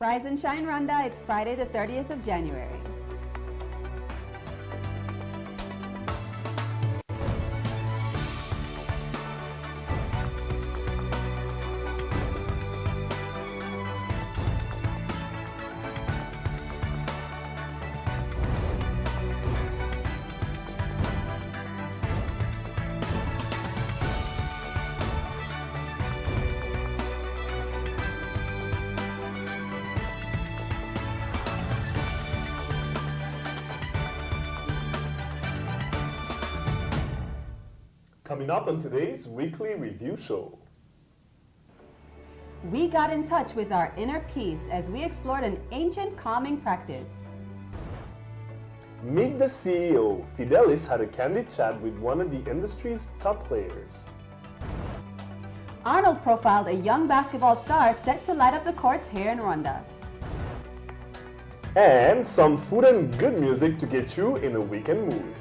Rise and shine, Rwanda. It's Friday the 30th of January. Coming up on today's weekly review show. We got in touch with our inner peace as we explored an ancient calming practice. Meet the CEO. Fidelis had a candid chat with one of the industry's top players. Arnold profiled a young basketball star set to light up the courts here in Rwanda. And some food and good music to get you in a weekend mood.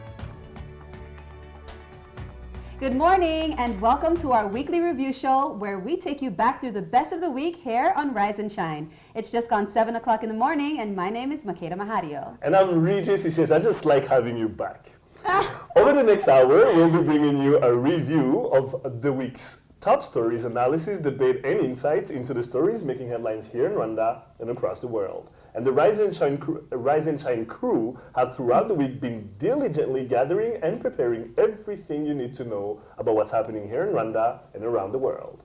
Good morning and welcome to our weekly review show where we take you back through the best of the week here on Rise and Shine. It's just gone 7 o'clock in the morning and my name is Makeda Mahario. And I'm Regis Ishes. I just like having you back. Over the next hour, we'll be bringing you a review of the week's top stories, analysis, debate, and insights into the stories making headlines here in Rwanda and across the world. And the Rise and Shine crew have throughout the week been diligently gathering and preparing everything you need to know about what's happening here in Rwanda and around the world.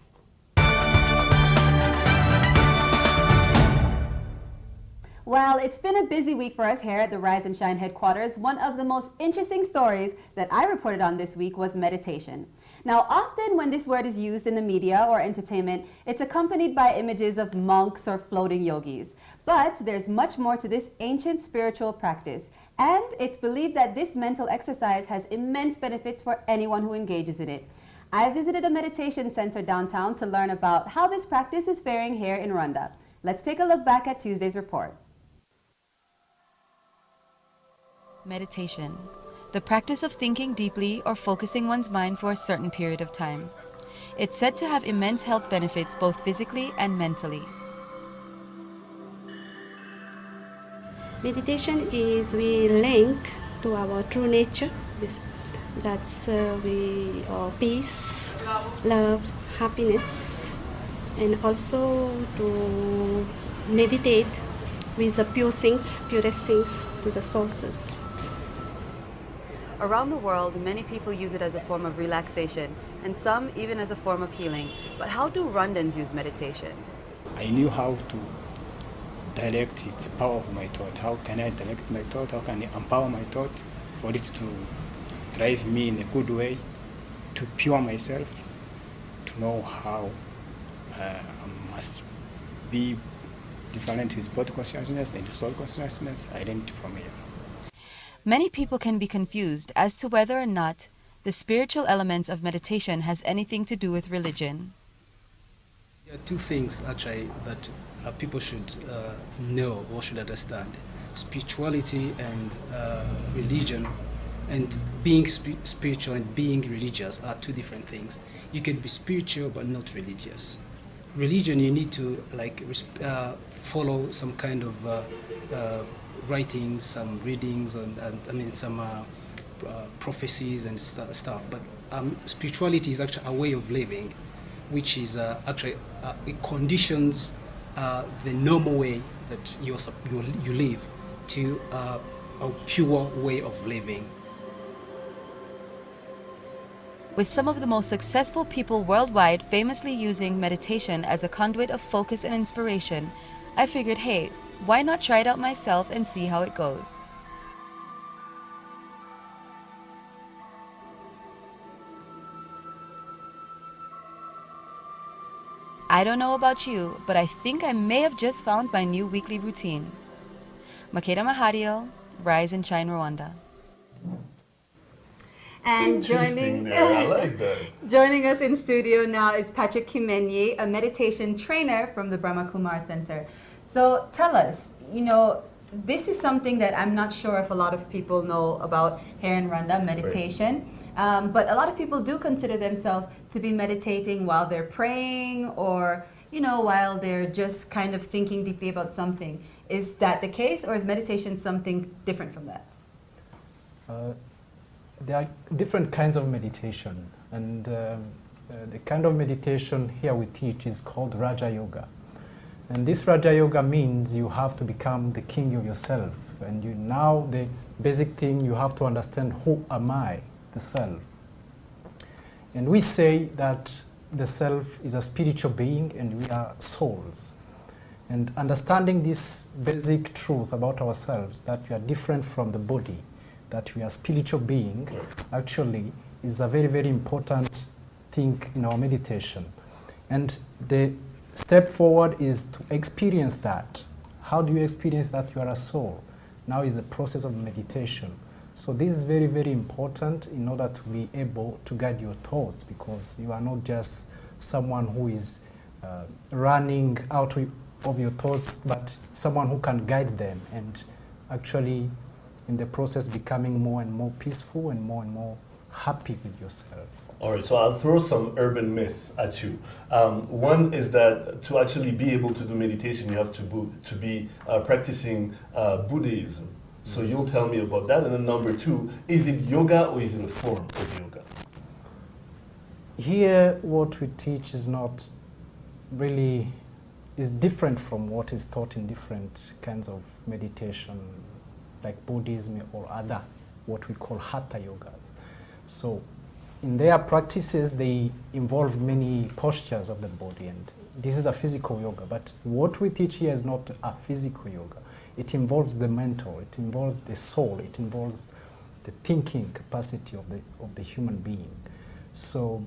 Well, it's been a busy week for us here at the Rise and Shine headquarters. One of the most interesting stories that I reported on this week was meditation. Now, often when this word is used in the media or entertainment, it's accompanied by images of monks or floating yogis. But there's much more to this ancient spiritual practice. And it's believed that this mental exercise has immense benefits for anyone who engages in it. I visited a meditation center downtown to learn about how this practice is faring here in Rwanda. Let's take a look back at Tuesday's report. Meditation, the practice of thinking deeply or focusing one's mind for a certain period of time. It's said to have immense health benefits both physically and mentally. Meditation is we link to our true nature. That's we peace, love, happiness, and also to meditate with the purest things to the sources. Around the world, many people use it as a form of relaxation, and some even as a form of healing. But how do Rwandans use meditation? I knew how to direct the power of my thought. How can I direct my thought? How can I empower my thought for it to drive me in a good way, to pure myself, to know how I must be different with body consciousness and soul consciousness, identity from here. Many people can be confused as to whether or not the spiritual elements of meditation has anything to do with religion. There are two things actually that people should know or should understand. Spirituality and religion, and being spiritual and being religious are two different things. You can be spiritual but not religious. Religion, you need to follow some kind of writings, some readings, and some prophecies and stuff. But spirituality is actually a way of living, which is actually it conditions the normal way that you live to a pure way of living. With some of the most successful people worldwide famously using meditation as a conduit of focus and inspiration, I figured, hey, why not try it out myself and see how it goes? I don't know about you, but I think I may have just found my new weekly routine. Makeda Mahario, Rise and Shine Rwanda. And Interesting there. I like that. joining us in studio now is Patrick Kimenyi, a meditation trainer from the Brahma Kumar Center. So tell us, this is something that I'm not sure if a lot of people know about here in Rwanda, meditation. Right. But a lot of people do consider themselves to be meditating while they're praying or, while they're just kind of thinking deeply about something. Is that the case, or is meditation something different from that? There are different kinds of meditation, and the kind of meditation here we teach is called Raja Yoga. And this Raja Yoga means you have to become the king of yourself, and now the basic thing you have to understand, who am I, the self. And we say that the self is a spiritual being and we are souls. And understanding this basic truth about ourselves, that we are different from the body, that we are spiritual being, actually is a very, very important thing in our meditation. And the step forward is to experience that. How do you experience that you are a soul? Now is the process of meditation. So this is very, very important in order to be able to guide your thoughts, because you are not just someone who is running out of your thoughts, but someone who can guide them, and actually in the process becoming more and more peaceful and more happy with yourself. All right, so I'll throw some urban myth at you. One is that to actually be able to do meditation, you have to be practicing Buddhism. So you'll tell me about that. And then number two, is it yoga or is it a form of yoga? Here, what we teach is not really, is different from what is taught in different kinds of meditation, like Buddhism or other, what we call Hatha yoga. So in their practices, they involve many postures of the body, and this is a physical yoga. But what we teach here is not a physical yoga. It involves the mental, it involves the soul, it involves the thinking capacity of the human being. So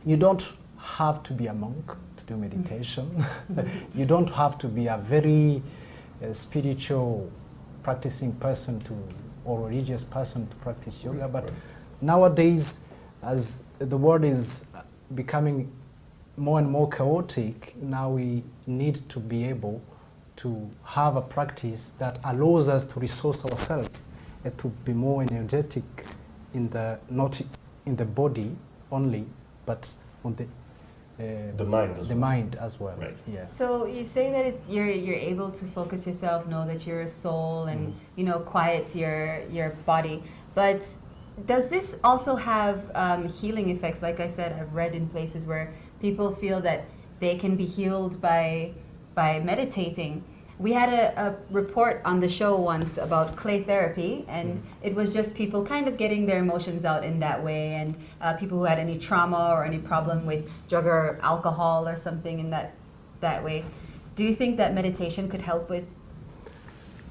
you don't have to be a monk to do meditation. You don't have to be a very spiritual practicing person or religious person to practice yoga. But nowadays, as the world is becoming more and more chaotic, now we need to be able to have a practice that allows us to resource ourselves and to be more energetic not in the body only, but on the mind as well. Right. Yeah. So you say that you're able to focus yourself, know that you're a soul, and quiet your body. But does this also have healing effects? Like I said, I've read in places where people feel that they can be healed by meditating. We had a report on the show once about clay therapy, and it was just people kind of getting their emotions out in that way, and people who had any trauma or any problem with drug or alcohol or something in that way. Do you think that meditation could help with?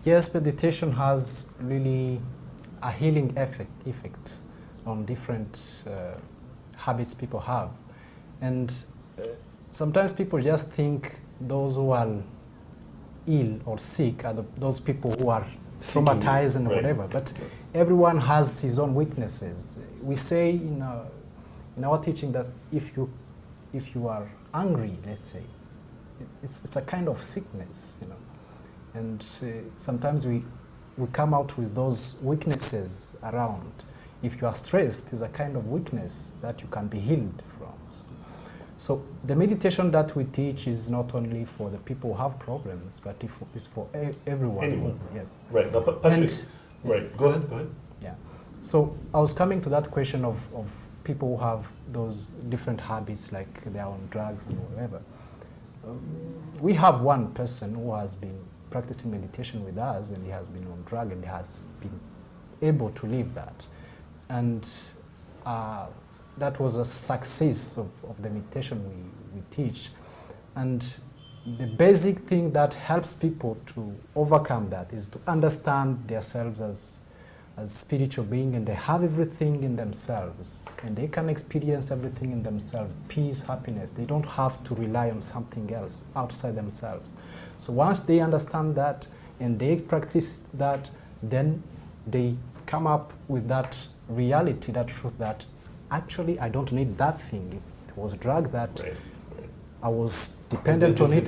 Yes, meditation has really a healing effect on different habits people have. And sometimes people just think those who are ill or sick are those people who are traumatized and whatever. But everyone has his own weaknesses. We say in our teaching that if you are angry, let's say, it's a kind of sickness, And sometimes we come out with those weaknesses around. If you are stressed, it's a kind of weakness that you can be healed from. So the meditation that we teach is not only for the people who have problems, but it's for everyone. Anyone. Yes. Right. Now, Patrick. Right. Go ahead. Yeah. So I was coming to that question of people who have those different habits, like they're on drugs and whatever. We have one person who has been practicing meditation with us, and he has been on drug, and he has been able to leave that. And that was a success of the meditation we teach. And the basic thing that helps people to overcome that is to understand themselves as spiritual being, and they have everything in themselves, and they can experience everything in themselves, peace, happiness. They don't have to rely on something else outside themselves. So once they understand that and they practice that, then they come up with that reality, that truth, that actually I don't need that thing. It was a drug that I was dependent on it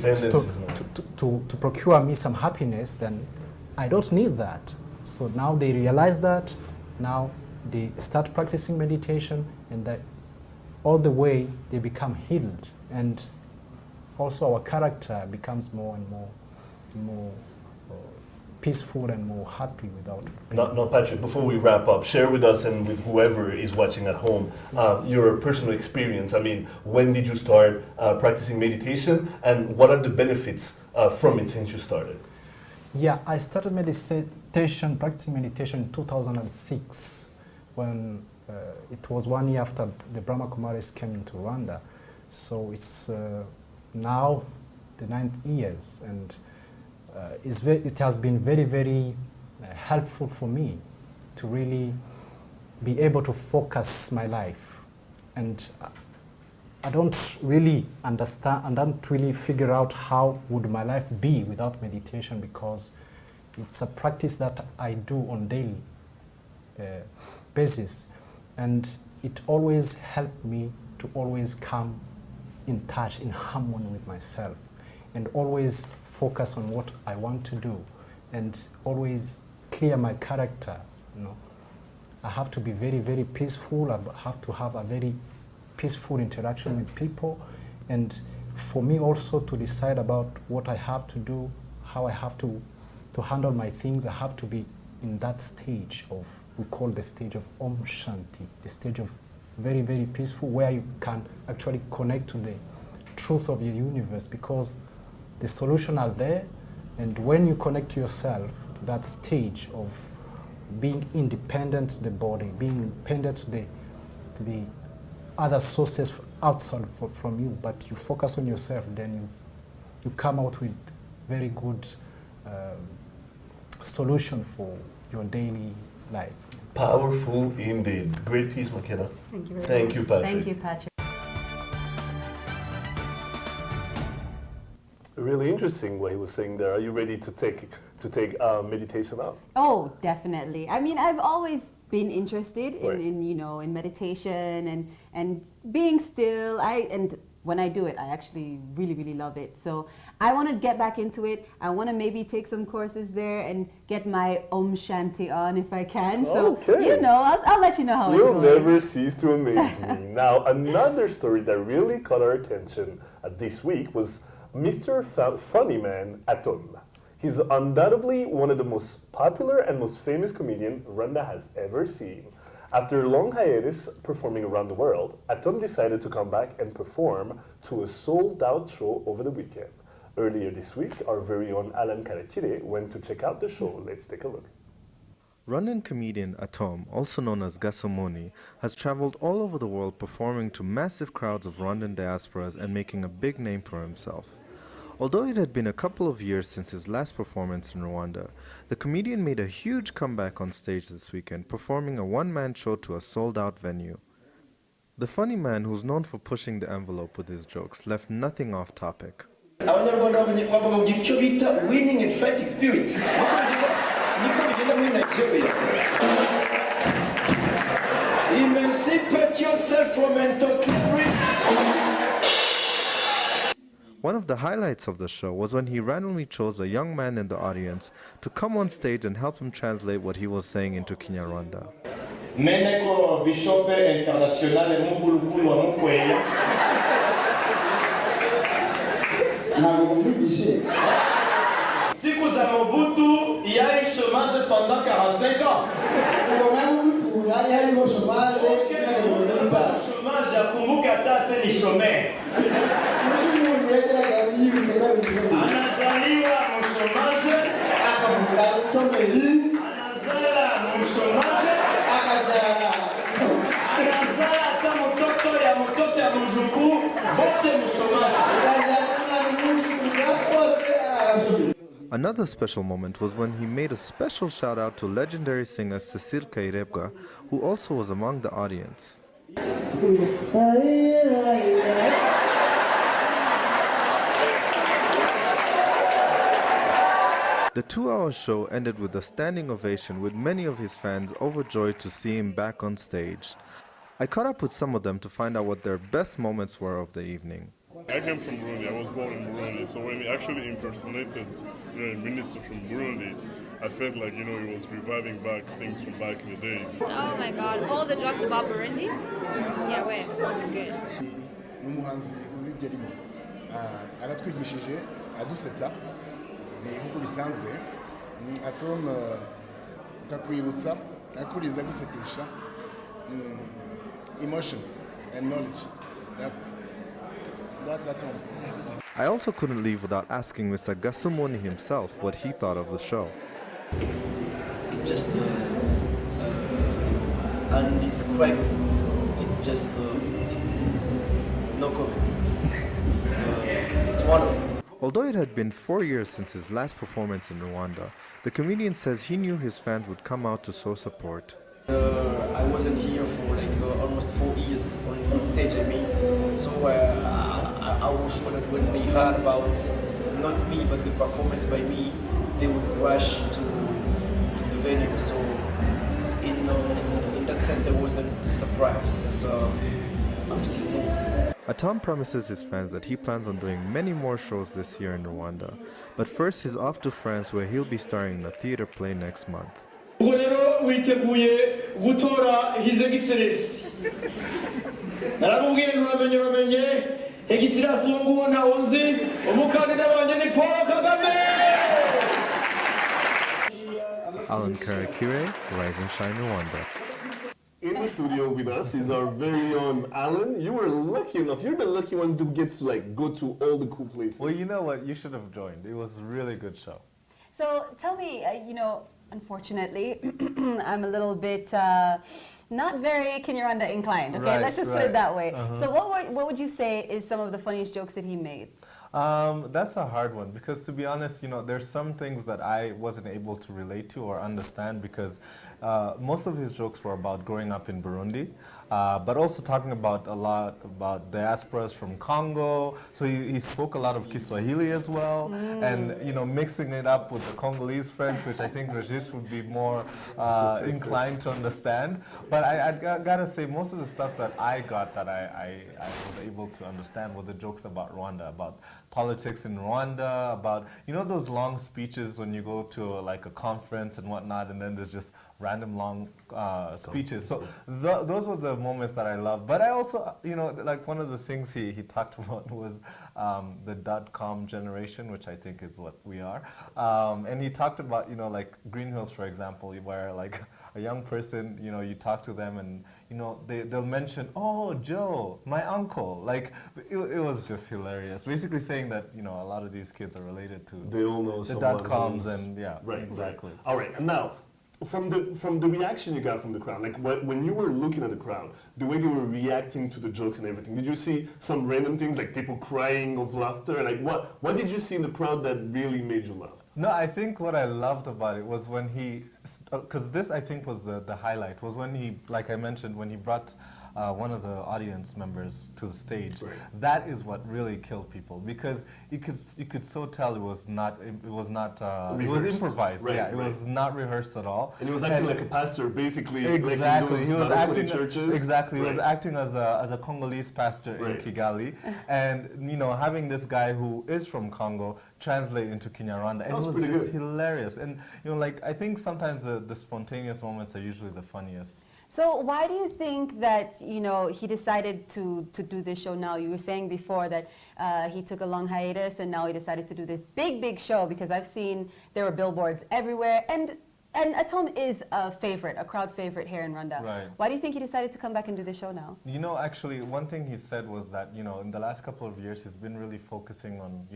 to procure me some happiness, then I don't need that. So now they realize that, now they start practicing meditation, and that all the way they become healed. And also our character becomes more and more peaceful and more happy without pain. No, Patrick, before we wrap up, share with us and with whoever is watching at home your personal experience. I mean, when did you start practicing meditation, and what are the benefits from it since you started? Yeah, I started practicing meditation in 2006 when it was 1 year after the Brahma Kumaris came into Rwanda. So it's now the 9th years, and it has been very, very helpful for me to really be able to focus my life. And I don't really understand, and don't really figure out how would my life be without meditation, because it's a practice that I do on daily basis, and it always helped me to always come in touch, in harmony with myself, and always focus on what I want to do, and always clear my character. You know, I have to be very, very peaceful. I have to have a very peaceful interaction with people, and for me also to decide about what I have to do, how I have to handle my things. I have to be in that stage of, we call the stage of Om Shanti, the stage of very, very peaceful, where you can actually connect to the truth of your universe, because the solutions are there. And when you connect to yourself, to that stage of being independent to the body, being independent to the other sources outside from you, but you focus on yourself, then you come out with very good solution for your daily life. Powerful indeed. Great piece, McKenna. Thank you very Thank much. you, Patrick. Thank you, Patrick. Really interesting what he was saying there. Are you ready to take meditation up? Oh, definitely. I mean, I've always been interested Right. in meditation and being still. And when I do it, I actually really, really love it. So I want to get back into it. I want to maybe take some courses there and get my Om Shanti on if I can. So, Okay. I'll let you know how You'll it's going. never cease to amaze me. Now, another story that really caught our attention this week was Mr. Funny Man Atom. He's undoubtedly one of the most popular and most famous comedians Rwanda has ever seen. After a long hiatus performing around the world, Atom decided to come back and perform to a sold-out show over the weekend. Earlier this week, our very own Alan Karachire went to check out the show. Let's take a look. Rwandan comedian Atom, also known as Gasomoni, has traveled all over the world performing to massive crowds of Rwandan diasporas and making a big name for himself. Although it had been a couple of years since his last performance in Rwanda, the comedian made a huge comeback on stage this weekend, performing a one-man show to a sold-out venue. The funny man, who's known for pushing the envelope with his jokes, left nothing off topic. Abanyarwanda bavuga icyo bita winning and fighting spirit. Niko bigenda muri Nigeria. Emancipate yourself from mental slavery. One of the highlights of the show was when he randomly chose a young man in the audience to come on stage and help him translate what he was saying into Kinyarwanda. Meneko Bishop International Mungulukulu wa Mukweya. Siku za Mobutu, il y a eu chômage pendant 45 ans. Chômage ya kumbuka hata sasa ni chômeur. Anazaliwa mshomaje, anazala mshomaje, anazala hata mtoto ya mjukuu, bote mshomaje. Another special moment was when he made a special shout out to legendary singer Cecile Kairebwa, who also was among the audience. The 2-hour show ended with a standing ovation, with many of his fans overjoyed to see him back on stage. I caught up with some of them to find out what their best moments were of the evening. I came from Burundi. I was born in Burundi. So when he actually impersonated, a minister from Burundi, I felt like, he was reviving back things from back in the days. Oh my God! All the jokes about Burundi? Yeah, wait. Good. n'umuhanzi uzi ibyo arimo aratwigishije adusetsa nk'uko bisanzwe Atom akakwibutsa akuriza gusekesha emotion and knowledge. That's Atom. I also couldn't leave without asking Mr. Gasumoni himself what he thought of the show. Just undescribable. It's just no comments. It's wonderful. Although it had been 4 years since his last performance in Rwanda, the comedian says he knew his fans would come out to show support. I wasn't here for almost 4 years on stage, I mean. So I was sure that when they heard about not me but the performance by me, they would rush to the venue. So in that sense, I wasn't surprised. I'm still moved. Atom promises his fans that he plans on doing many more shows this year in Rwanda. But first, he's off to France, where he'll be starring in a theater play next month. ubwo rero witeguye gutora His Excellency naramubwiye uramenye Excellency uwo nguwo ntawo nzi umukandida wanjye ni Paul Kagame. Alan Karakire, Rise and Shine Rwanda. In the studio with us is our very own Alan. You were lucky enough. You're the lucky one who gets to go to all the cool places. Well, you know what? You should have joined. It was a really good show. So tell me, unfortunately, I'm a little bit not very Kinyarwanda inclined. Okay, Right, let's just put right. it that way. Uh-huh. So what would you say is some of the funniest jokes that he made? That's a hard one because, to be honest, there's some things that I wasn't able to relate to or understand because most of his jokes were about growing up in Burundi, but also talking about a lot about diasporas from Congo. So he spoke a lot of Kiswahili as well, and mixing it up with the Congolese French, which I think Regis would be more inclined to understand. But I gotta say, most of the stuff that I got that I was able to understand were the jokes about Rwanda, about politics in Rwanda, about those long speeches when you go to a conference and whatnot, and then there's just random long speeches. So those were the moments that I loved. But I also, one of the things he talked about was the .com generation, which I think is what we are. And he talked about, Green Hills, for example, where a young person, you talk to them and, they'll mention, oh, Joe, my uncle. It was just hilarious. Basically saying that, a lot of these kids are related to They all know the someone .coms who's- and yeah, Right, exactly. Right. All right, and now, from the reaction you got from the crowd, when you were looking at the crowd, the way they were reacting to the jokes and everything, did you see some random things like people crying of laughter? What did you see in the crowd that really made you laugh? No, I think what I loved about it was when he, because this I think was the highlight, was when he, like I mentioned, when he brought one of the audience members to the stage. Right. That is what really killed people because you could so tell it was improvised. Right, yeah, it right. was not rehearsed at all. And he was acting like a pastor, basically. Exactly, Like he was acting. churches. Exactly, he was Right. acting as a Congolese pastor Right. in Kigali, and having this guy who is from Congo translate into Kinyarwanda, and it was was pretty just good. hilarious. And I think sometimes the spontaneous moments are usually the funniest. So why do you think that he decided to do this show now? You were saying before that he took a long hiatus and now he decided to do this big show because I've seen there were billboards everywhere and Atom is a crowd favorite here in Rwanda. Right. Why do you think he decided to come back and do this show now? Actually, one thing he said was that in the last couple of years he's been really focusing on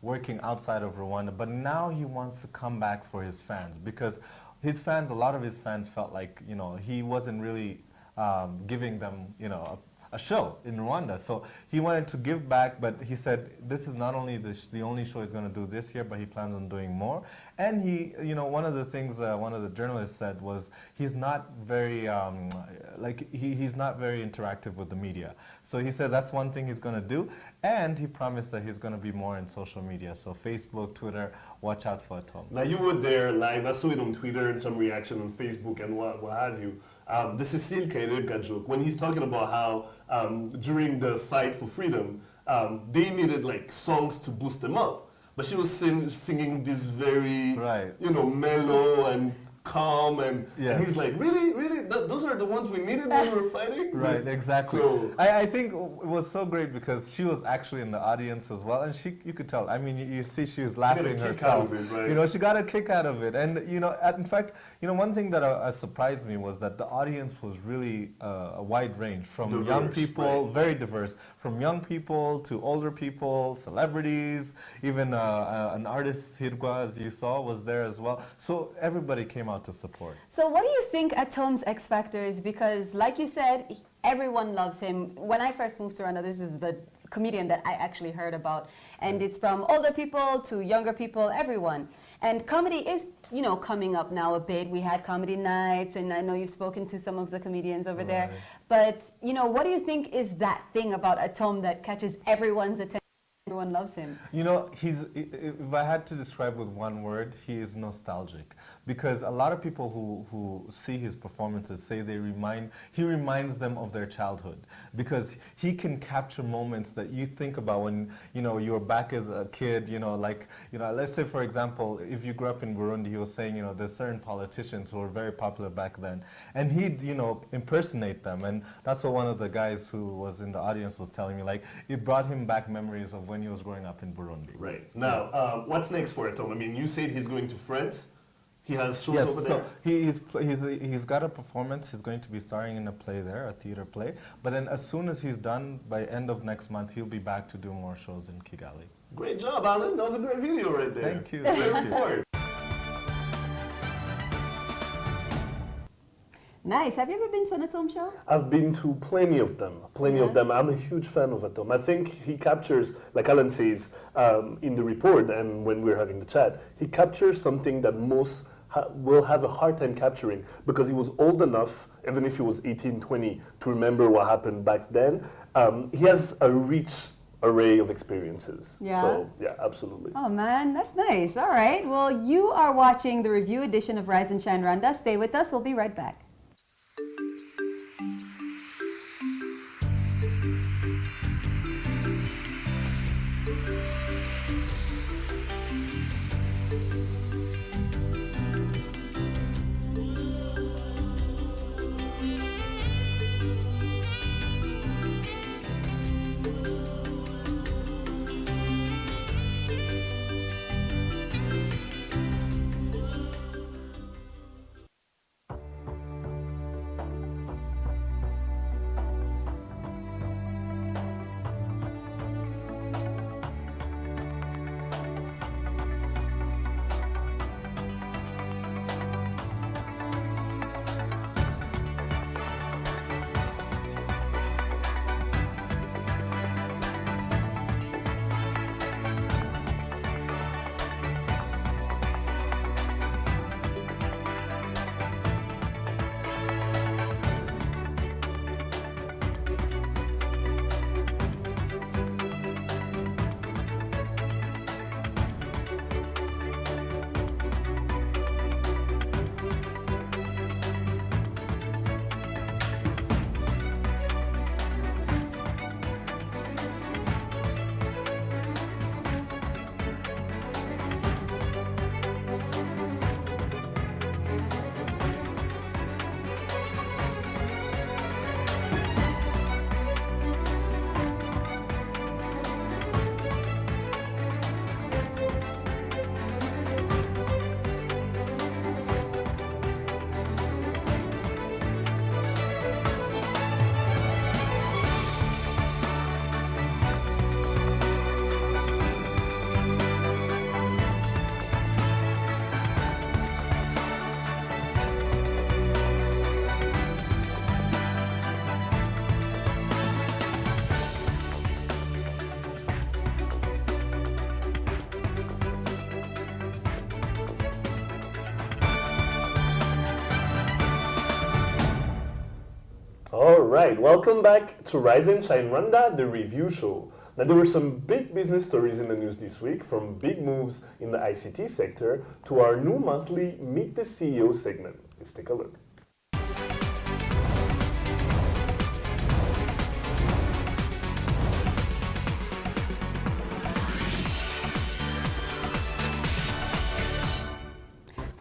working outside of Rwanda, but now he wants to come back for his fans because a lot of his fans felt like, he wasn't really giving them, a show in Rwanda. So he wanted to give back, but he said this is not only the only show he's going to do this year, but he plans on doing more. And he, one of the things one of the journalists said was he's not very, he's not very interactive with the media. So he said that's one thing he's going to do. And he promised that he's going to be more in social media. So Facebook, Twitter, watch out for Atom. Now you were there live. I saw it on Twitter and some reaction on Facebook and what have you. The Cecile Kairega joke, when he's talking about how during the fight for freedom, they needed songs to boost them up. But she was singing this very, mellow and calm and he's like, really? Those are the ones we needed when we were fighting? Right, exactly. So I think it was so great because she was actually in the audience as well, and you could tell. I mean, you see she was laughing herself. Out of it, right? You know, she got a kick out of it. And, you know, in fact, you know, one thing that surprised me was that the audience was really a wide range from diverse, young people, right. very diverse, from young people to older people, celebrities, even an artist, Hirgwa, as you saw, was there as well. So everybody came out to support. So what do you think Atom's X Factor is? Because like you said, everyone loves him. When I first moved to Rwanda, this is the comedian that I actually heard about. And it's from older people to younger people, everyone. And comedy is, you know, coming up now a bit. We had comedy nights, and I know you've spoken to some of the comedians over there. But, you know, what do you think is that thing about Atom that catches everyone's attention? Everyone loves him. You know, if I had to describe with one word, he is nostalgic. Because a lot of people who see his performances say he reminds them of their childhood. Because he can capture moments that you think about when, you know, you're back as a kid, you know, like, you know, let's say, for example, if you grew up in Burundi, he was saying, you know, there's certain politicians who were very popular back then. And he'd, you know, impersonate them. And that's what one of the guys who was in the audience was telling me, like, it brought him back memories of when he was growing up in Burundi. Right. Now, what's next for Atom? I mean, you said he's going to France. He has shows over there? So he's got a performance. He's going to be starring in a play there, a theater play. But then as soon as he's done, by end of next month, he'll be back to do more shows in Kigali. Great job, Alan. That was a great video right there. Thank you. Great report. Nice. Have you ever been to an Atom show? I've been to plenty of them. I'm a huge fan of Atom. I think he captures, like Alan says in the report and when we're having the chat, he captures something that most will have a hard time capturing because he was old enough, even if he was 18, 20, to remember what happened back then. He has a rich array of experiences. Yeah. So, yeah, absolutely. Oh, man, that's nice. All right. Well, you are watching the review edition of Rise and Shine Rwanda. Stay with us. We'll be right back. All right, welcome back to Rise and Shine Rwanda, the review show. Now, there were some big business stories in the news this week, from big moves in the ICT sector to our new monthly Meet the CEO segment. Let's take a look.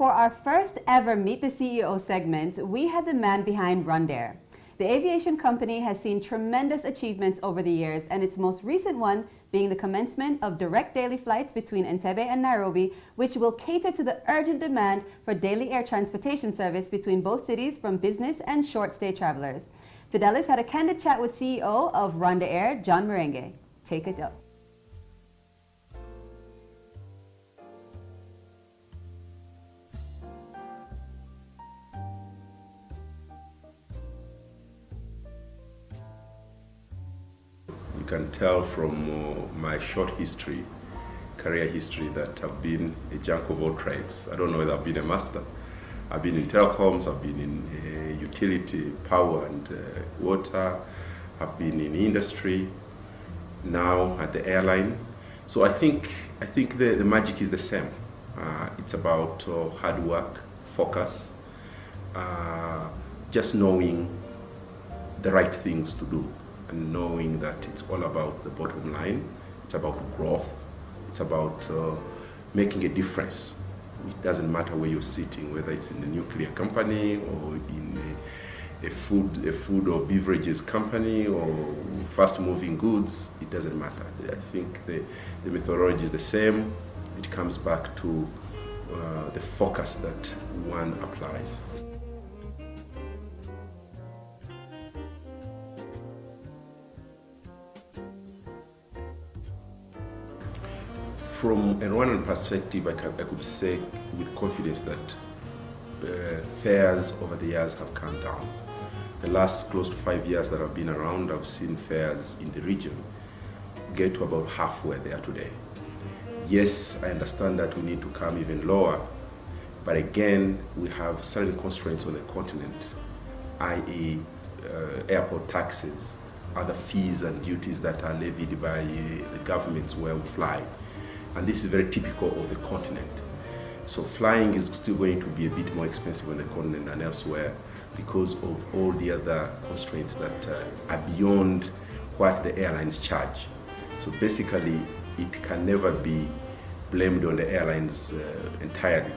for our first ever Meet the CEO segment, we had the man behind Rwanda. The aviation company has seen tremendous achievements over the years, and its most recent one being the commencement of direct daily flights between Entebbe and Nairobi, which will cater to the urgent demand for daily air transportation service between both cities from business and short-stay travelers. Fidelis had a candid chat with CEO of Rwanda Air, John Marenge. Take it up. You can tell from my short history, career history, that I've been a jack of all trades. I don't know whether I've been a master. I've been in telecoms, I've been in utility, power and water, I've been in industry, now at the airline. So I think the magic is the same. It's about hard work, focus, just knowing the right things to do, and knowing that it's all about the bottom line, it's about growth, it's about making a difference. It doesn't matter where you're sitting, whether it's in a nuclear company or in a food or beverages company or fast-moving goods, it doesn't matter. I think the methodology is the same. It comes back to the focus that one applies. From a Rwandan perspective, I could say with confidence that fares over the years have come down. The last close to 5 years that I've been around, I've seen fares in the region get to about half where they are today. Yes, I understand that we need to come even lower, but again, we have certain constraints on the continent, i.e. Airport taxes, other fees and duties that are levied by the governments where we fly. And this is very typical of the continent. So flying is still going to be a bit more expensive on the continent than elsewhere because of all the other constraints that are beyond what the airlines charge. So basically, it can never be blamed on the airlines entirely.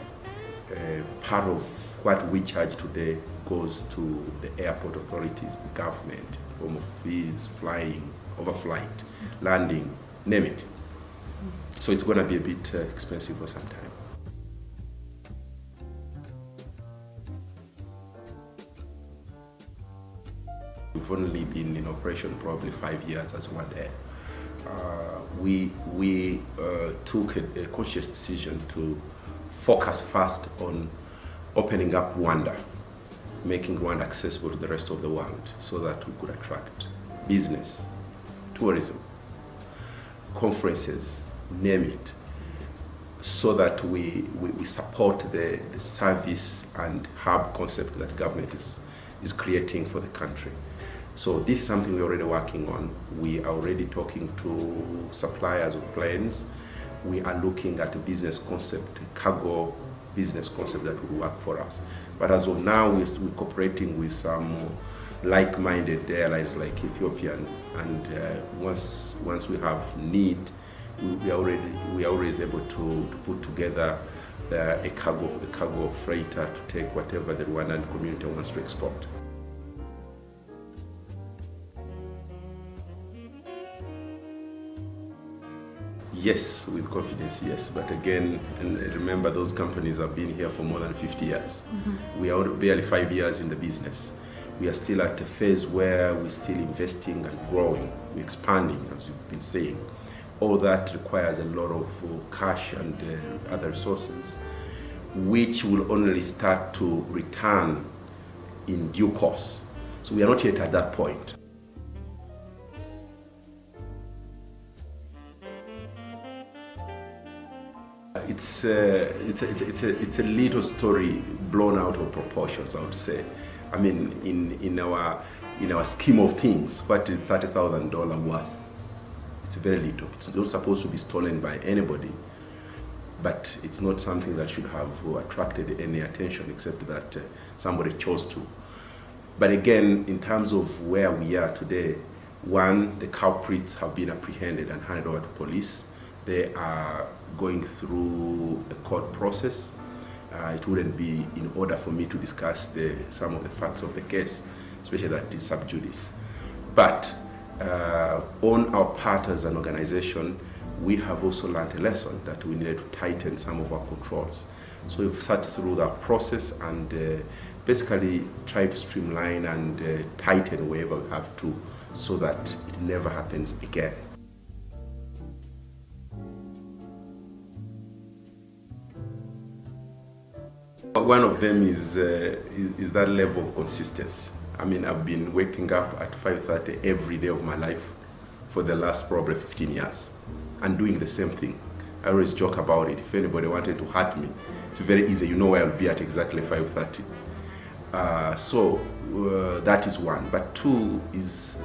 Part of what we charge today goes to the airport authorities, the government, in the form of fees, flying, overflight, landing, name it. So it's going to be a bit expensive for some time. We've only been in operation probably 5 years as Rwanda Air. We took a conscious decision to focus first on opening up Rwanda, making Rwanda accessible to the rest of the world so that we could attract business, tourism, conferences, name it, so that we support the service and hub concept that government is creating for the country. So this is something we're already working on. We are already talking to suppliers of planes. We are looking at a business concept, a cargo business concept that would work for us. But as of now, we're cooperating with some like-minded airlines like Ethiopian, and once we have need, we are always able to put together a cargo freighter to take whatever the Rwandan community wants to export. Yes, with confidence, yes. But again, and remember, those companies have been here for more than 50 years. Mm-hmm. We are barely 5 years in the business. We are still at a phase where we're still investing and growing. We're expanding, as you've been saying. All that requires a lot of cash and other resources, which will only start to return in due course. So we are not yet at that point. It's a little story blown out of proportions, I would say. I mean, in our scheme of things, what is $30,000 worth? It's very little. It's not supposed to be stolen by anybody, but it's not something that should have attracted any attention except that somebody chose to. But again, in terms of where we are today, one, the culprits have been apprehended and handed over to police. They are going through a court process, it wouldn't be in order for me to discuss some of the facts of the case, especially that is sub judice. But on our part as an organization, we have also learned a lesson that we needed to tighten some of our controls. So we've sat through that process and basically tried to streamline and tighten wherever we have to so that it never happens again. One of them is that level of consistency. I mean, I've been waking up at 5:30 every day of my life for the last probably 15 years and doing the same thing. I always joke about it. If anybody wanted to hurt me, it's very easy. You know where I'll be at exactly 5:30. So that is one. But two is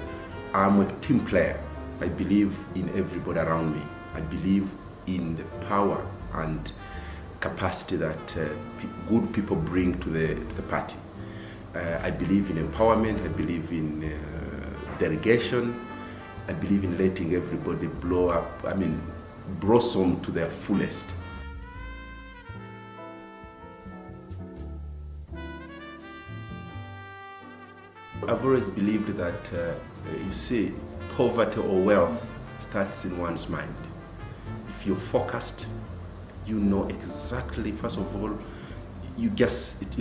I'm a team player. I believe in everybody around me. I believe in the power and capacity that good people bring to the party. I believe in empowerment, I believe in delegation, I believe in letting everybody blossom to their fullest. I've always believed that, you see, poverty or wealth starts in one's mind. If you're focused, you know exactly, first of all, you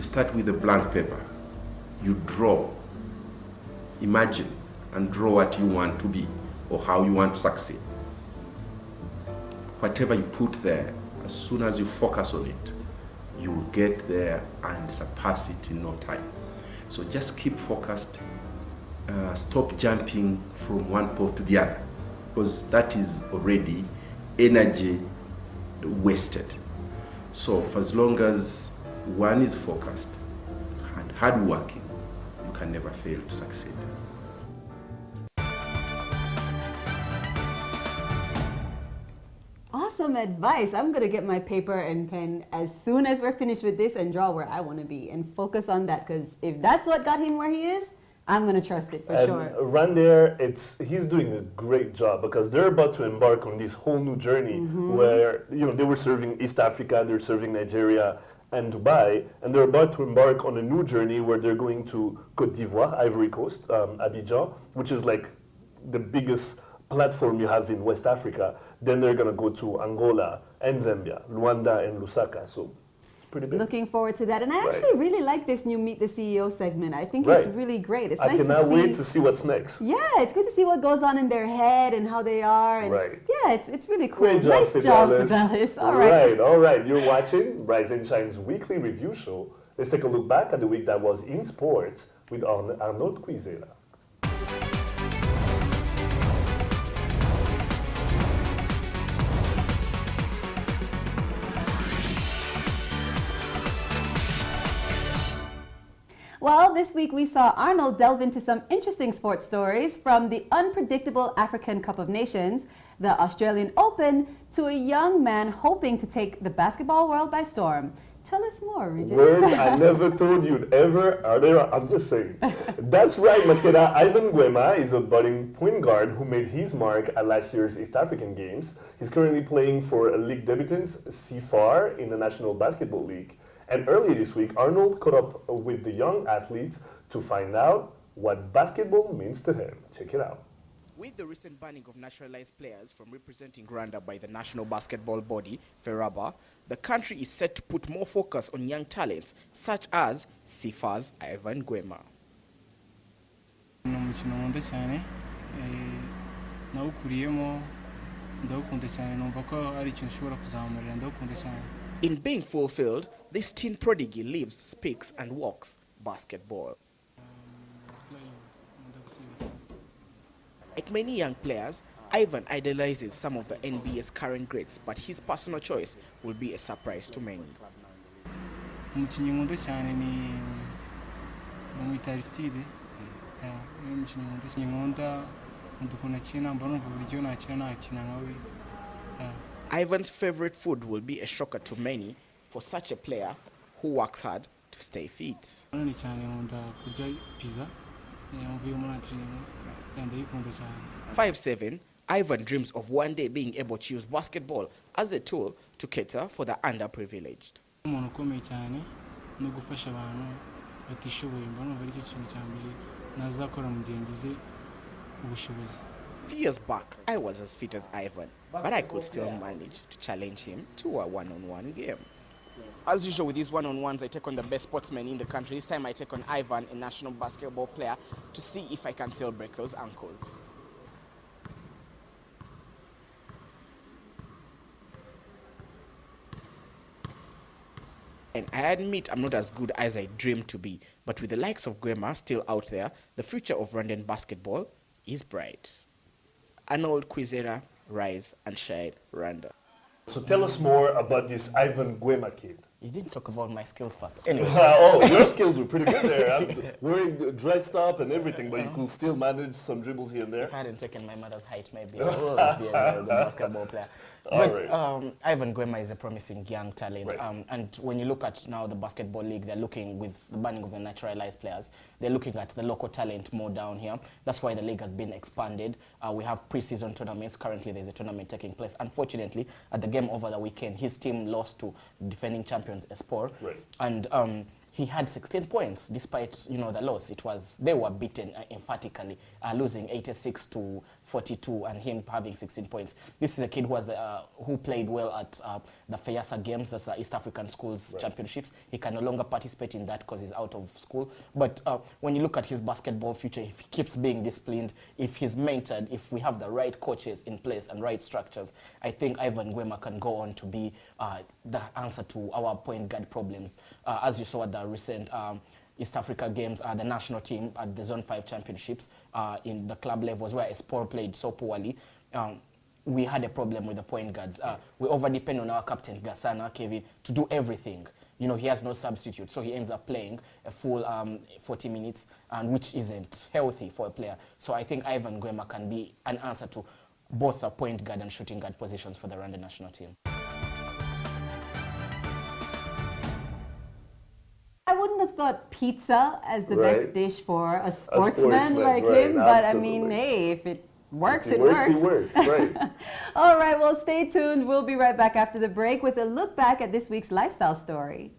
start with a blank paper. You draw, imagine, and draw what you want to be or how you want to succeed. Whatever you put there, as soon as you focus on it, you will get there and surpass it in no time. So just keep focused, stop jumping from one pole to the other, because that is already energy wasted. So for as long as one is focused and hardworking, you can never fail to succeed. Awesome advice. I'm going to get my paper and pen as soon as we're finished with this and draw where I want to be and focus on that, because if that's what got him where he is, I'm going to trust it for sure. Rwanda, he's doing a great job because they're about to embark on this whole new journey where, they were serving East Africa, they're serving Nigeria and Dubai, and they're about to embark on a new journey where they're going to Côte d'Ivoire, Ivory Coast, Abidjan, which is like the biggest platform you have in West Africa. Then they're going to go to Angola and Zambia, Rwanda and Lusaka. So it's pretty big. Looking forward to that. And I actually really like this new Meet the CEO segment. I think it's really great. It's I cannot wait to see what's next. Yeah, it's good to see what goes on in their head and how they are. And yeah, it's really cool. Great job, nice job, Fidelis. All right. You're watching Rise and Shine's weekly review show. Let's take a look back at the week that was in sports with Arnold Quizera. Well, this week we saw Arnold delve into some interesting sports stories, from the unpredictable African Cup of Nations, the Australian Open, to a young man hoping to take the basketball world by storm. Tell us more, Regis. Words I never told you'd ever utter. I'm just saying. That's right, Makeda. Ivan Nguema is a budding point guard who made his mark at last year's East African Games. He's currently playing for league debutants CFAR in the National Basketball League. And earlier this week, Arnold caught up with the young athlete to find out what basketball means to him. Check it out. With the recent banning of naturalized players from representing Rwanda by the national basketball body, FERABA, the country is set to put more focus on young talents, such as CFA's Ivan Nguema. In being fulfilled, this teen prodigy lives, speaks, and walks basketball. Like many young players, Ivan idolizes some of the NBA's current greats, but his personal choice will be a surprise to many. Ivan's favorite food will be a shocker to many for such a player who works hard to stay fit. 5'7", Ivan dreams of one day being able to use basketball as a tool to cater for the underprivileged. umuntu ukomeye cyane no gufasha abantu batishoboye mbona ari cyo kintu cya mbere nazakora mu gihe ngize ubushobozi. A few years back, I was as fit as Ivan, but I could still manage to challenge him to a one-on-one game. As usual with these one-on-ones, I take on the best sportsmen in the country. This time I take on Ivan, a national basketball player, to see if I can still break those ankles. And I admit I'm not as good as I dreamed to be, but with the likes of Gwema still out there, the future of Rwandan basketball is bright. Arnold Kwizera, Rise and Shine, Rwanda. So tell us more about this Ivan Gwema kid. You didn't talk about my skills first. Anyway. Oh, your skills were pretty good there. I'm wearing dressed up and everything, but you could still manage some dribbles here and there. If I hadn't taken my mother's height, maybe I would be a basketball player. But Ivan Gwema is a promising young talent. Right. And when you look at now the basketball league, they're looking, with the banning of the naturalized players, they're looking at the local talent more down here. That's why the league has been expanded. We have pre-season tournaments. Currently, there's a tournament taking place. Unfortunately, at the game over the weekend, his team lost to defending champions Espor. Right. And he had 16 points despite the loss. They were beaten emphatically, losing 86 to 42, and him having 16 points. This is a kid who played well at the FEASA games, that's the East African Schools Championships. He can no longer participate in that because he's out of school. But when you look at his basketball future, if he keeps being disciplined, if he's mentored, if we have the right coaches in place and right structures, I think Ivan Gwema can go on to be the answer to our point guard problems. As you saw at the recent East Africa games, the national team at the Zone 5 Championships in the club levels where Espor played so poorly, we had a problem with the point guards. We over-depend on our captain, Gasana, Kevin, to do everything. He has no substitute, so he ends up playing a full 40 minutes, and which isn't healthy for a player. So I think Ivan Gwema can be an answer to both the point guard and shooting guard positions for the Rwanda national team. I wouldn't have thought pizza as the best dish for a sportsman like him, but I mean, hey, if it works, it works. It works, right. All right, well, stay tuned. We'll be right back after the break with a look back at this week's lifestyle story.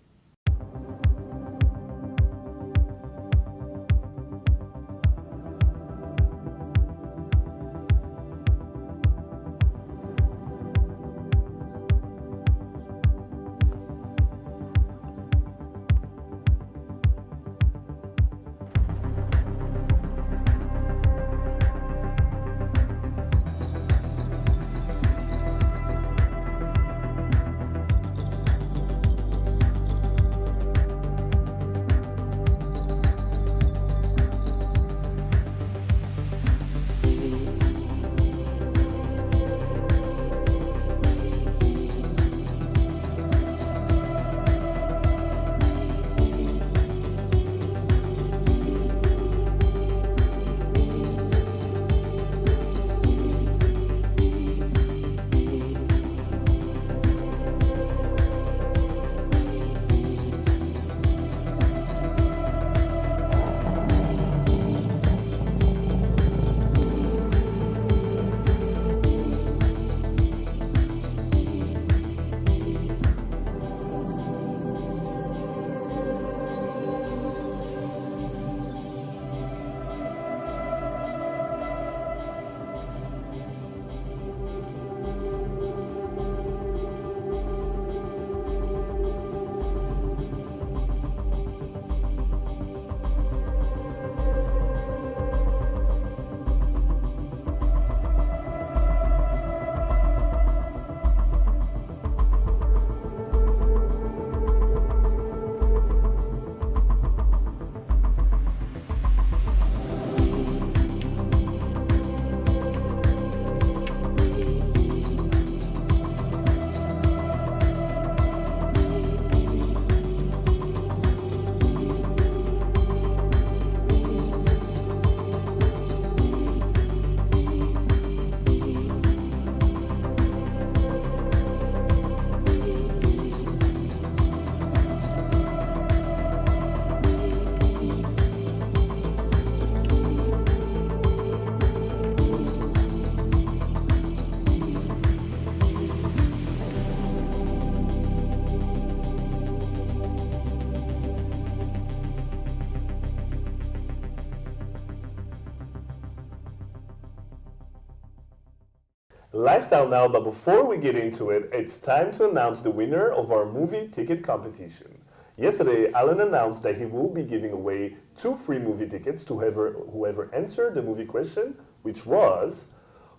Lifestyle now, but before we get into it, it's time to announce the winner of our movie ticket competition. Yesterday, Alan announced that he will be giving away 2 free movie tickets to whoever answered the movie question, which was,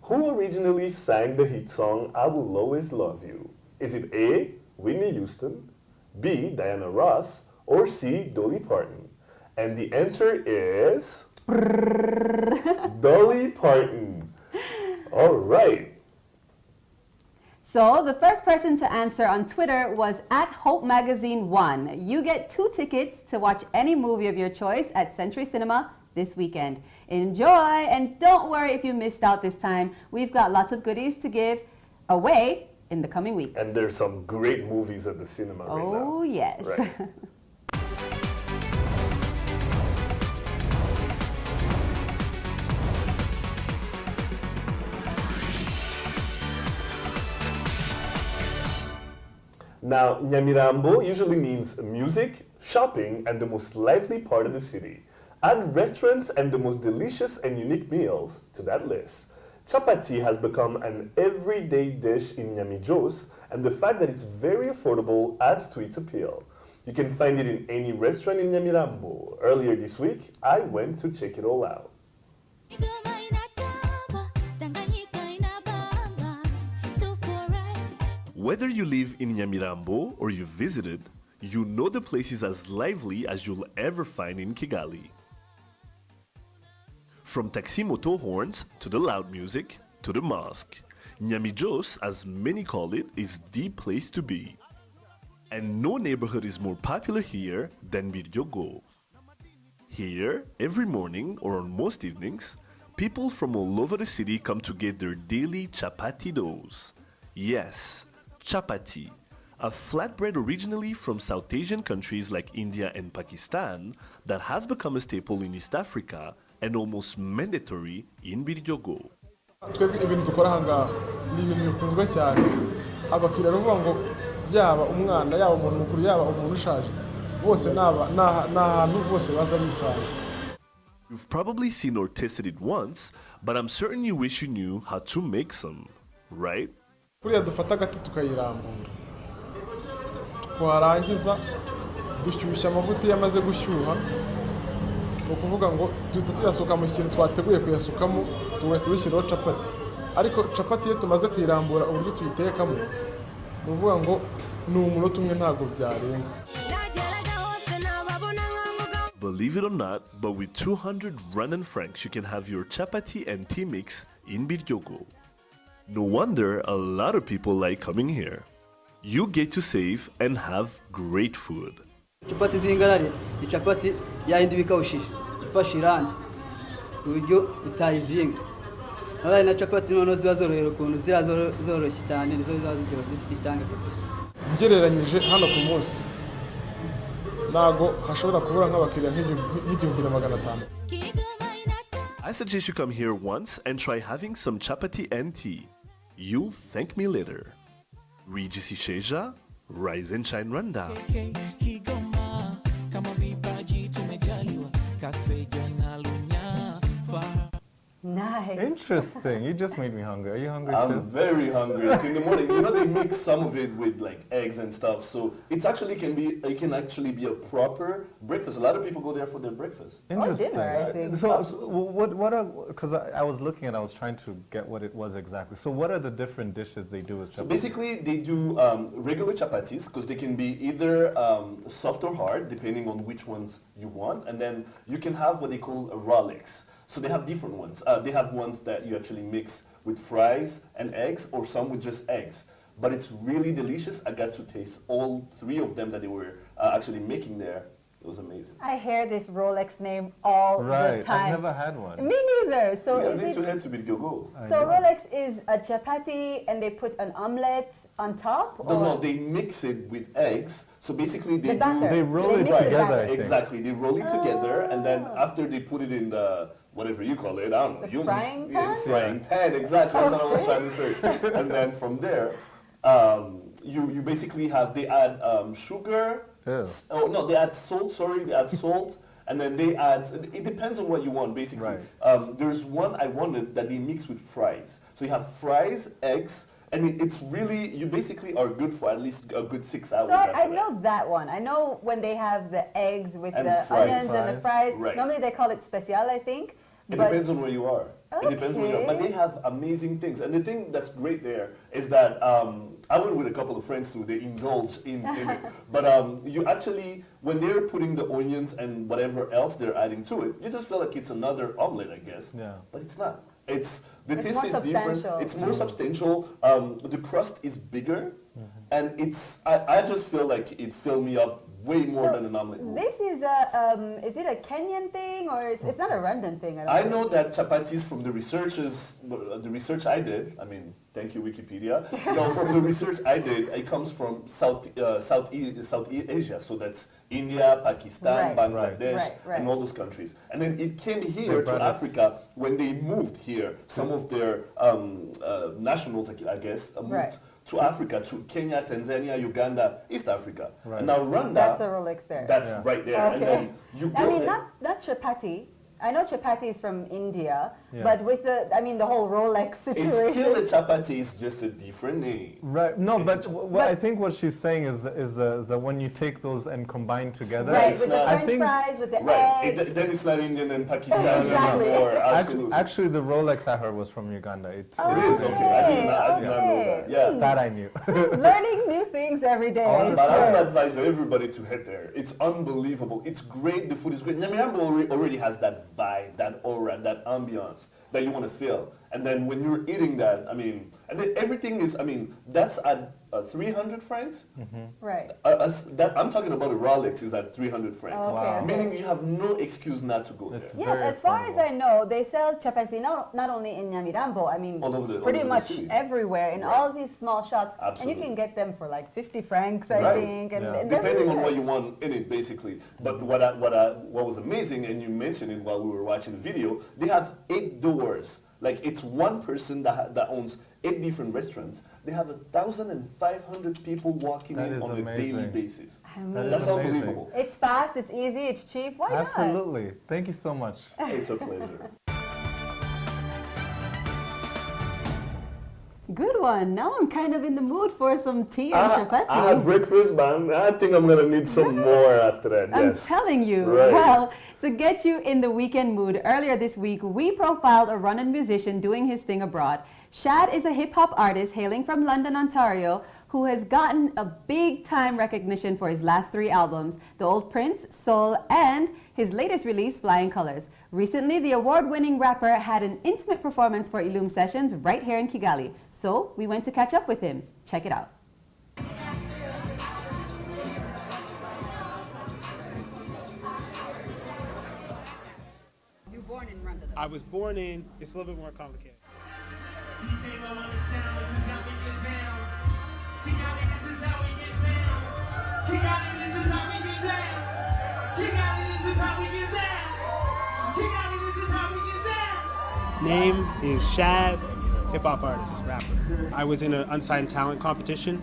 who originally sang the hit song I Will Always Love You? Is it A, Whitney Houston, B, Diana Ross, or C, Dolly Parton? And the answer is... Dolly Parton. All right. So the first person to answer on Twitter was @HopeMagazine1. You get 2 tickets to watch any movie of your choice at Century Cinema this weekend. Enjoy, and don't worry if you missed out this time. We've got lots of goodies to give away in the coming weeks. And there's some great movies at the cinema right now. Oh, yes. Right. Now, Nyamirambo usually means music, shopping, and the most lively part of the city. Add restaurants and the most delicious and unique meals to that list. Chapati has become an everyday dish in Nyamijos, and the fact that it's very affordable adds to its appeal. You can find it in any restaurant in Nyamirambo. Earlier this week, I went to check it all out. Whether you live in Nyamirambo or you visited, you know the place is as lively as you'll ever find in Kigali. From taxi moto horns to the loud music to the mosque, Nyamijos, as many call it, is the place to be. And no neighborhood is more popular here than Biryogo. Here, every morning or on most evenings, people from all over the city come to get their daily chapati dose. Yes, chapati, a flatbread originally from South Asian countries like India and Pakistan that has become a staple in East Africa and almost mandatory in Biryogo. Twebwe ibintu dukora ahangaha ni ibintu bikunzwe cyane. Abakiriya bavuga ngo yaba umwana yaba umuntu mukuru yaba umuntu ushaje bose n'ahantu bose baza bisanga. You've probably seen or tasted it once, but I'm certain you wish you knew how to make some, right? Kuriya dufata agati tukayirambura. Twarangiza dushyushya amavuta yamaze gushyuha. Ukuvuga ngo duhita tuyasuka mu kintu twateguye kuyasukamo tugahita dushyiraho capati. Ariko capati iyo tumaze kuyirambura uburyo tuyitekamo uvuga ngo ni umunota umwe ntago byarenga. Believe it or not, but with 200 Rwandan francs you can have your chapati and tea mix in Biryogo. No wonder a lot of people like coming here. You get to save and have great food. Chapati zingarare, chapati yayindi bikawushije. Ifasha irangi. Uburyo utayizinga. Naraye na chapati nono ziba zorohera ukuntu zira zoroshye cyane nizo ziba zigira zifite icyanga kabisa. Ngereranyije hano ku munsi nago hashobora kubura nk'abakiriya nk'igihumbi na 500. I suggest you come here once and try having some chapati and tea. You'll thank me later. Regis Isheja, Rise and Shine Rwanda. Nice. Interesting. You just made me hungry. Are you hungry too? I'm very hungry. It's in the morning. You know they mix some of it with like eggs and stuff, so it can actually be a proper breakfast. A lot of people go there for their breakfast. Interesting. Or dinner, I think. So what are, because I was looking and I was trying to get what it was exactly. So what are the different dishes they do with chapati? So basically they do regular chapatis because they can be either soft or hard depending on which ones you want, and then you can have what they call a Rolex. So they have different ones. They have ones that you actually mix with fries and eggs, or some with just eggs. But it's really delicious. I got to taste all 3 of them that they were actually making there. It was amazing. I hear this Rolex name all the time. I've never had one. Me neither. So you is guys need it, to head to Biryogo. so Rolex is a chapati and they put an omelette on top? No, they mix it with eggs. So basically they roll it together. Exactly, they roll it together, and then after they put it in the whatever you call it, I don't know. Frying pan? Frying pan, exactly. That's what I was trying to say. And then from there, you basically have, they add sugar, Ew. Oh no, they add salt. Sorry, they add salt, and then they add. It depends on what you want, basically. Right. There's one I wanted that they mix with fries. So you have fries, eggs, and it's really, you basically are good for at least a good 6 hours. So I after that. know that one. I know when they have the eggs with And the fries. onions and the fries. Right. Normally they call it special, I think. It but depends on where you are. It depends where you are. But Okay. they have amazing things. And the thing that's great there is that I went with a couple of friends too. They indulge in it. But you actually, when they're putting the onions and whatever else they're adding to it, you just feel like it's another omelet, I guess. Yeah. But it's not. The It's taste more is different. substantial. It's more substantial. The crust is bigger. And I just feel like it filled me up way more So than an omelet would. this is is it a Kenyan thing or it's not a Rwandan thing? I know that chapatis from the research I did, I mean, thank you Wikipedia, no, from the research I did, it comes from Southeast Asia, so that's India, Pakistan, Right. Bangladesh, Right. and all those countries. And then it came here They to brought it. Africa when they moved here. Some of their nationals, I guess, moved Right. to Africa, to Kenya, Tanzania, Uganda, East Africa. Right. And now Rwanda, That's a Rolex there. that's Yeah. right there. And Okay. then you I go mean, there. not chapati. I know chapati is from India, Yeah. but with the whole Rolex situation. It's still a chapati, it's just a different name. Right. No, It's but a- what I think what she's saying is the when you take those and combine together. Right, it's with the not- I French think- fries, with the Right, egg. then it's not Indian and Pakistan Exactly. anymore. Actually, Absolutely. actually, the Rolex I heard was from Uganda. It is, okay. I did not know that. Yeah. That I knew. Learning new things every day. I But I swear. would advise everybody to head there. It's unbelievable. It's great. The food is great. Nyamirambo already has that vibe, that aura, that ambiance that you want to feel. And then when you're eating that, I mean, and then everything is, I mean, that's at 300 francs. Right. I'm talking about a Rolex is at 300 francs. Okay, Wow. okay. Meaning you have no excuse not to go there. Yes, as far as I know, they sell chapati not only in Nyamirambo, I mean, All over the pretty much city. everywhere in Right. all these small shops. Absolutely. And you can get them for like 50 francs, I Right. think. And, Yeah. and they're Depending really on what good. you want in it, basically. But what was amazing, and you mentioned it while we were watching the video, they have 8 doors. Like it's one person that owns 8 different restaurants. They have 1,500 people walking That in is on a daily amazing. basis. I mean, That is That's amazing. unbelievable. it's fast, it's easy, it's cheap. Why not? Absolutely. Thank you so much. It's a pleasure. Good one. Now I'm kind of in the mood for some tea and chapati. I had breakfast, man. I think I'm gonna need some more after that. I'm Yes. telling you. Right. Well, to get you in the weekend mood, earlier this week, we profiled a Rwandan musician doing his thing abroad. Shad is a hip-hop artist hailing from London, Ontario, who has gotten a big-time recognition for his last 3 albums, The Old Prince, Soul, and his latest release, Flying Colors. Recently, the award-winning rapper had an intimate performance for Illum Sessions right here in Kigali. So we went to catch up with him. Check it out. You were born in Rwanda, though. I was born in, it's a little bit more complicated. Name is Shad, hip hop artist, rapper. I was in an unsigned talent competition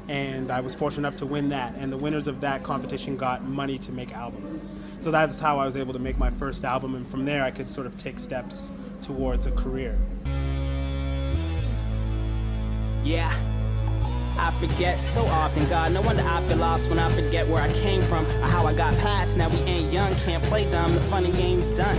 and I was fortunate enough to win that. And the winners of that competition got money to make album. So that's how I was able to make my first album, and from there I could sort of take steps towards a career. Yeah, I forget so often, God. No wonder I feel lost when I forget where I came from or how I got past. Now we ain't young, can't play dumb. The fun and game's done.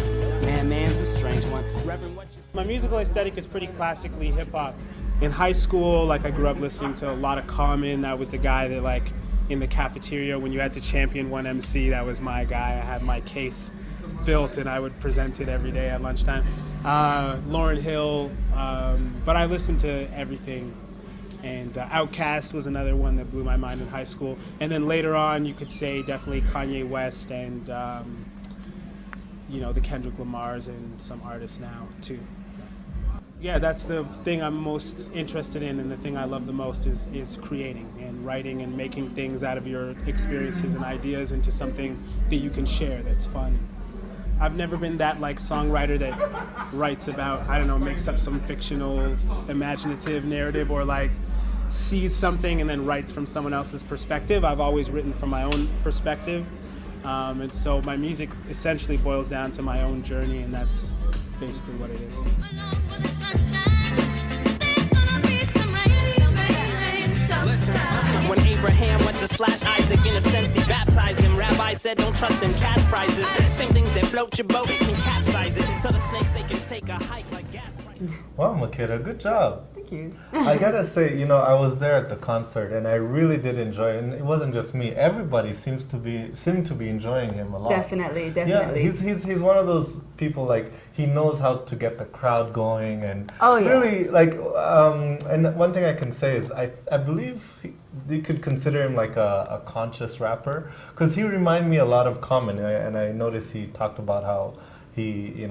Man's a strange one. Reverend, what you My musical aesthetic is pretty classically hip hop. In high school, like I grew up listening to a lot of Common. That was the guy that, like, in the cafeteria when you had to champion one MC, that was my guy. I had my case built and I would present it every day at lunchtime. Lauryn Hill, but I listened to everything. And Outkast was another one that blew my mind in high school. And then later on, you could say definitely Kanye West and, you know, the Kendrick Lamars and some artists now too. Yeah, that's the thing I'm most interested in, and the thing I love the most is creating and writing and making things out of your experiences and ideas into something that you can share that's fun. I've never been that like songwriter that writes about, I don't know, makes up some fictional imaginative narrative or like sees something and then writes from someone else's perspective. I've always written from my own perspective. And so my music essentially boils down to my own journey, and that's basically what it is. When Abraham went to slash Isaac, in a sense he baptized him. Rabbi said don't trust them cash prizes. Same things that float your boat can capsize it. Tell the snakes they can take a hike like gas prices. Wow, Makeda, good job. Thank you. I gotta say, I was there at the concert and I really did enjoy it. And it wasn't just me. Everybody seemed to be enjoying him a lot. Definitely. Yeah, he's one of those people, like, he knows how to get the crowd going and really, like, and one thing I can say is I believe you could consider him like a conscious rapper, because he reminded me a lot of Common, and I noticed he talked about how he,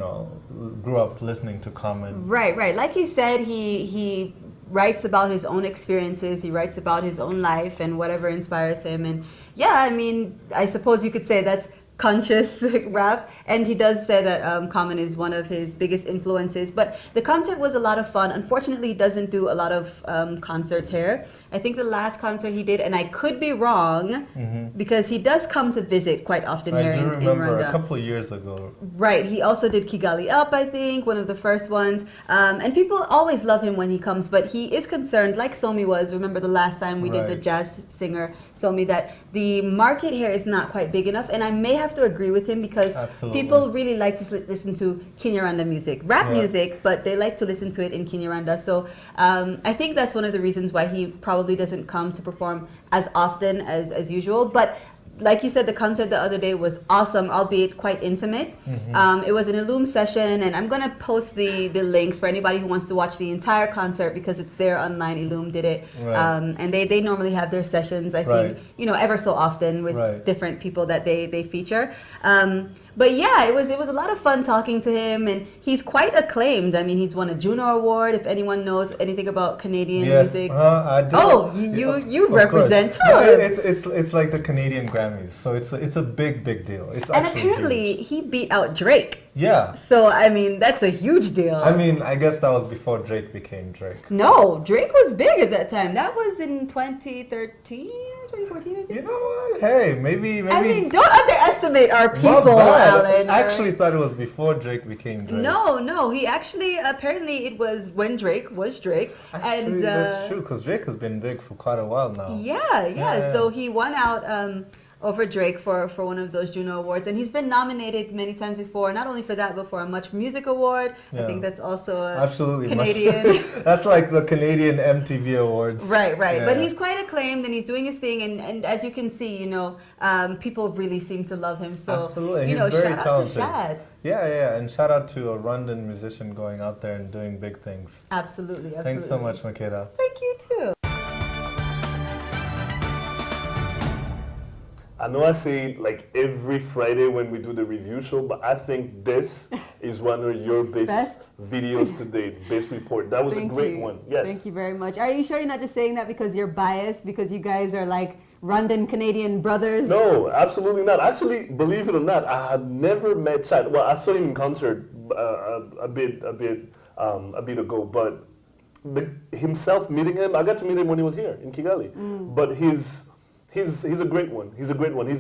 grew up listening to Common. Right. Like he said, he writes about his own experiences. He writes about his own life and whatever inspires him. And yeah, I mean, I suppose you could say that's conscious rap. And he does say that Common is one of his biggest influences. But the concert was a lot of fun. Unfortunately, he doesn't do a lot of concerts here. I think the last concert he did, and I could be wrong, because he does come to visit quite often here in Rwanda. I do remember a couple of years ago. Right, he also did Kigali Up, I think, one of the first ones. And people always love him when he comes, but he is concerned, like Somi was. Remember the last time we did the jazz singer, Somi, that the market here is not quite big enough. And I may have to agree with him, because people really like to listen to Kinyarwanda music, rap music, but they like to listen to it in Kinyarwanda. So I think that's one of the reasons why he probably doesn't come to perform as often as usual. But like you said, the concert the other day was awesome, albeit quite intimate. It was an Illum session, and I'm going to post the links for anybody who wants to watch the entire concert, because it's there online. Illum did it. And they normally have their sessions, I think, ever so often with different people that they feature. But yeah, it was a lot of fun talking to him, and he's quite acclaimed. I mean, he's won a Juno Award. If anyone knows anything about Canadian music, I do. Oh, you represent. It's like the Canadian Grammys, so it's a big deal. It's and apparently huge. He beat out Drake. Yeah. So I mean, that's a huge deal. I mean, I guess that was before Drake became Drake. No, Drake was big at that time. That was in 2013. 2014, I think. You know what? Hey, maybe. I mean, don't underestimate our people, Alan. I actually thought it was before Drake became Drake. No. He actually, apparently, it was when Drake was Drake. Actually, and that's true, because Drake has been big for quite a while now. Yeah. So he won out over Drake for one of those Juno Awards, and he's been nominated many times before, not only for that, but for a Much Music Award. I think that's also a Canadian. That's like the Canadian MTV Awards. Right. Yeah. But he's quite acclaimed, and he's doing his thing, and as you can see, people really seem to love him. So, absolutely. He's very shout talented. out to Shad. Yeah, and shout out to a Rwandan musician going out there and doing big things. Absolutely. Thanks so much, Makeda. Thank you too. I know I say it like every Friday when we do the review show, but I think this is one of your best videos to date, best report. That was a great one. Yes. Thank you very much. Are you sure you're not just saying that because you're biased, because you guys are like Rwandan Canadian brothers? No, absolutely not. Actually, believe it or not, I had never met Chad. Well, I saw him in concert a bit ago, but himself meeting him, I got to meet him when he was here in Kigali. But he's a great one. He's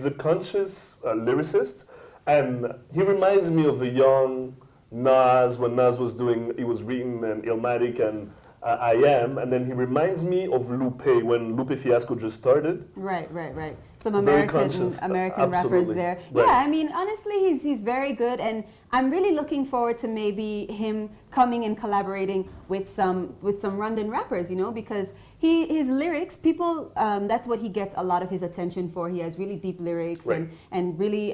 a conscious lyricist, and he reminds me of a young Nas when Nas was reading Illmatic and I Am, and then he reminds me of Lupe when Lupe Fiasco just started. Right. Some American rappers there. Right. Yeah, I mean, honestly, he's very good, and I'm really looking forward to maybe him coming and collaborating with some Rwandan rappers, because his lyrics, people, that's what he gets a lot of his attention for. He has really deep lyrics and really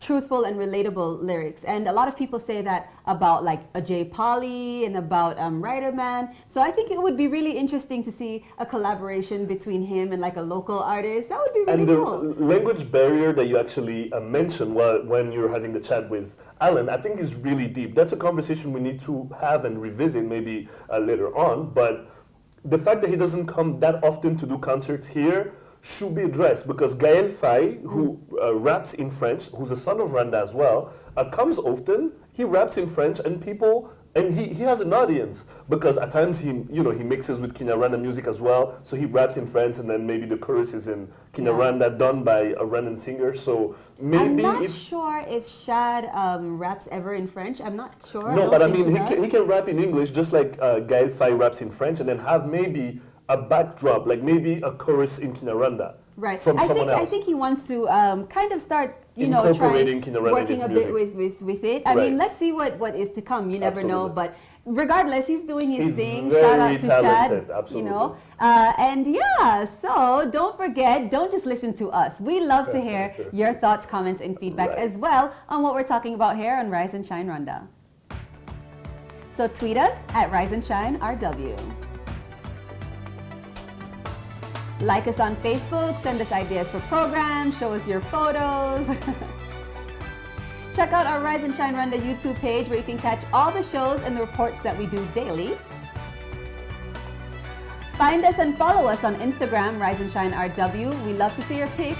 truthful and relatable lyrics. And a lot of people say that about like a J. Polly and about Writer Man. So I think it would be really interesting to see a collaboration between him and like a local artist. That would be really cool. And the language barrier that you actually mentioned when you're having the chat with Alan, I think is really deep. That's a conversation we need to have and revisit maybe later on. But the fact that he doesn't come that often to do concerts here should be addressed, because Gaël Faye, who raps in French, who's a son of Rwanda as well, comes often. He raps in French, and people And he has an audience because at times he mixes with Kinyarwanda music as well. So he raps in French and then maybe the chorus is in Kinyarwanda done by a Rwandan singer. So maybe I'm not sure if Shad raps ever in French. I'm not sure. No, but I mean he can rap in English just like Gael Faye raps in French and then have maybe a backdrop, like maybe a chorus in Kinyarwanda. Right. From someone else. I think he wants to kind of start, incorporating Kinyarwanda working a bit with it. I mean, let's see what is to come. You never know. But regardless, he's doing his thing. Shout out to talented. Shad. Absolutely. And yeah, so don't forget, don't just listen to us. We love to hear your thoughts, comments, and feedback as well on what we're talking about here on Rise and Shine Rwanda. So tweet us at Rise and Shine RW. Like us on Facebook, send us ideas for programs, show us your photos. Check out our Rise and Shine Rwanda YouTube page where you can catch all the shows and the reports that we do daily. Find us and follow us on Instagram, Rise and Shine RW. We love to see your pics.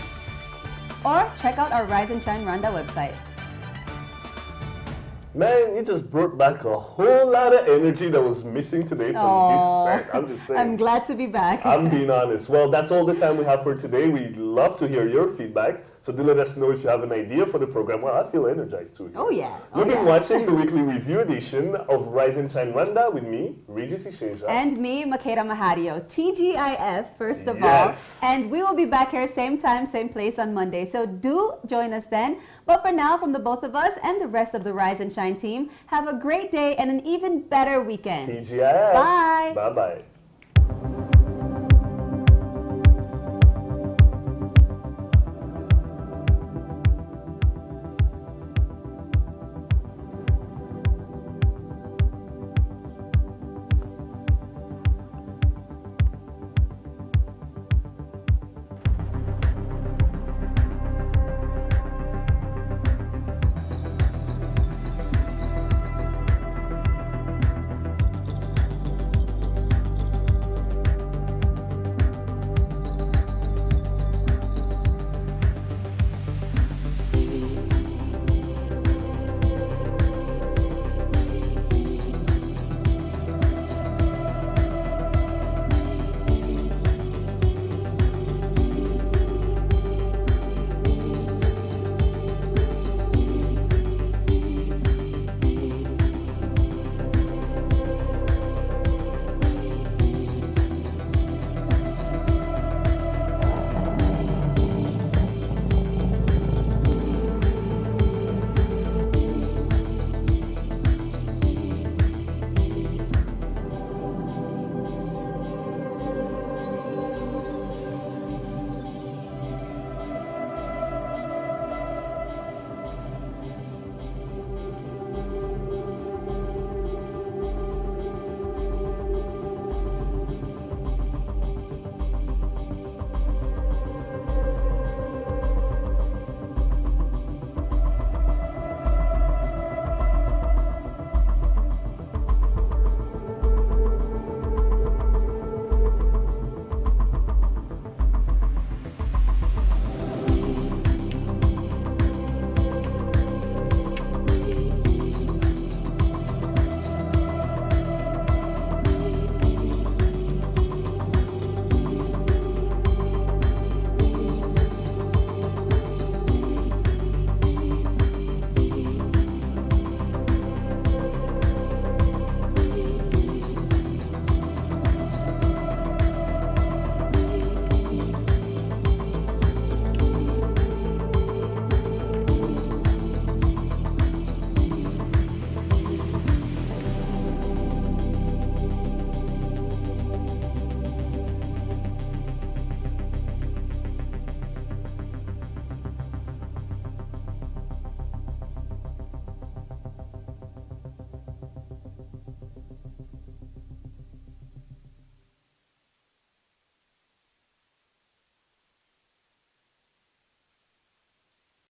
Or check out our Rise and Shine Rwanda website. Man, you just brought back a whole lot of energy that was missing today from this set. I'm just saying. I'm glad to be back. I'm being honest. Well, that's all the time we have for today. We'd love to hear your feedback. So do let us know if you have an idea for the program. Well, I feel energized too. Oh, yeah. You've been watching the weekly review edition of Rise and Shine Rwanda with me, Regis Isheja. And me, Makeda Mahadio. TGIF, first of all. And we will be back here same time, same place on Monday. So do join us then. But for now, from the both of us and the rest of the Rise and Shine team, have a great day and an even better weekend. TGIF. Bye. Bye-bye.